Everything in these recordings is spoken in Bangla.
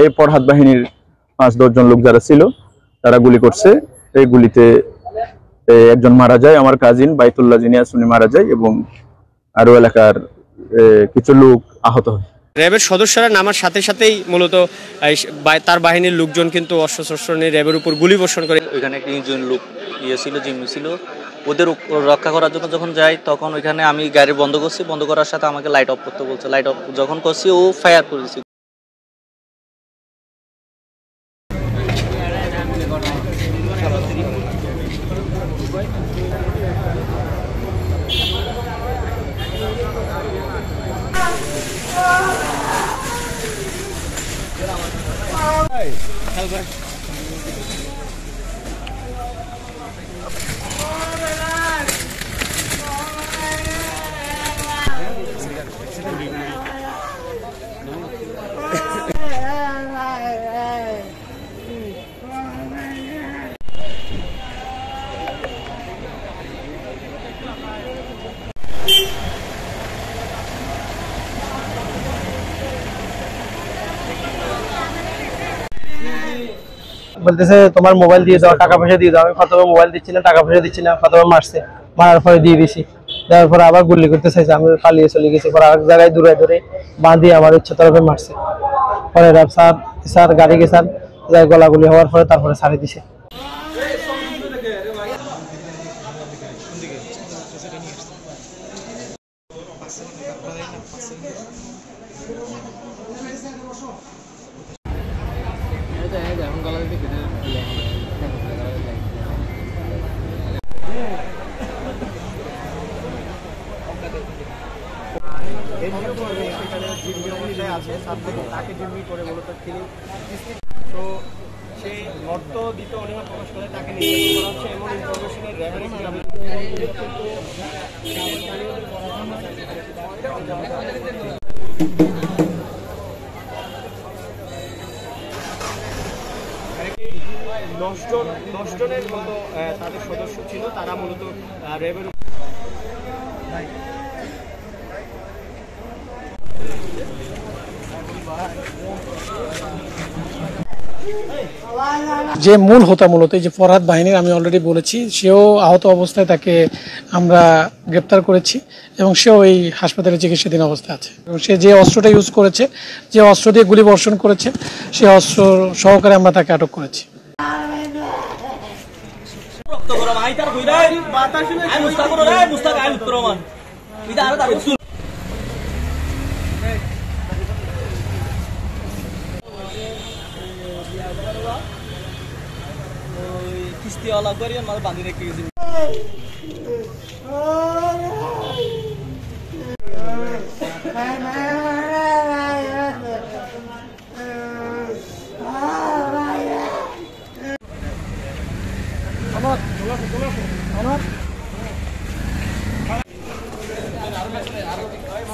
এই ফরহাদ বাহিনীর ৫-১০ জন লোক যারা ছিল তারা গুলি করছে। এই গুলিতে একজন মারা যায়, আমার কাজিন বাইতুল্লাহ জিনিয়াস উনি মারা যায় এবং আরো এলাকার কিছু লোক আহত হয়। র্যাবের সদস্যরা নামার সাথে সাথেই মূলত তার বাহিনীর লোকজন কিন্তু অস্ত্রশস্ত্র নিয়ে র্যাবের উপর গুলি বর্ষণ করে। ওইখানে একটা ইঞ্জিন লোক ছিল, জিম্মি ছিল, ওদের রক্ষা করার জন্য যখন যাই তখন ওইখানে আমি গাড়ি বন্ধ করছি, বন্ধ করার সাথে আমাকে লাইট অফ করতে বলছে। লাইট অফ যখন করছি ও ফায়ার করেছে। বলতেছে তোমার মোবাইল দিয়ে দাও, টাকা পয়সা দিয়ে দাও। আমি প্রথমে মোবাইল দিচ্ছি না, টাকা পয়সা দিচ্ছি না, প্রথমে মারছে, মারার পরে দিয়ে দিছি। দেওয়ার পরে আবার গুলি করতে চাইছে, আমি পালিয়ে চলে গেছি। পরে আরেক জায়গায় দূরে দূরে বাঁধিয়ে আমার ইচ্ছা তরফে মারছে। পরে স্যার গাড়ি গেছান যাই গলাগুলি হওয়ার পরে তারপরে ছাড়ি দিছে। তাকে জিম্মি করে মূলত তিনি তো সেই অর্থ দিতে অনীহা প্রকাশ করে তাকে নির্যাতন করা হচ্ছে এমন ইনফরমেশনের র্যাবের দশ জনের মতো তাদের সদস্য ছিল, তারা মূলত র্যাবের যে মূল হোতা মূলত এই যে ফরহাদ বাহিনীর, আমি অলরেডি বলেছি, সেও আহত অবস্থায় তাকে আমরা গ্রেপ্তার করেছি এবং সেও এই হাসপাতালে চিকিৎসাধীন অবস্থায় আছে। এবং সে যে অস্ত্রটা ইউজ করেছে, যে অস্ত্র দিয়ে গুলি বর্ষণ করেছে, সে অস্ত্র সহকারে আমরা তাকে আটক করেছি। কিস্তিওয়ালা করিয়া মাল বাঁধি রেখে গেছি।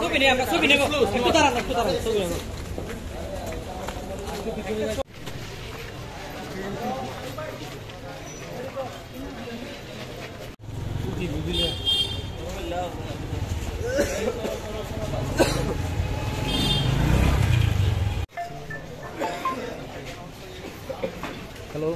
ছবি নেই, আমরা ছবি নেব, একটু দাঁড়ান, ছবি নেব। Hello.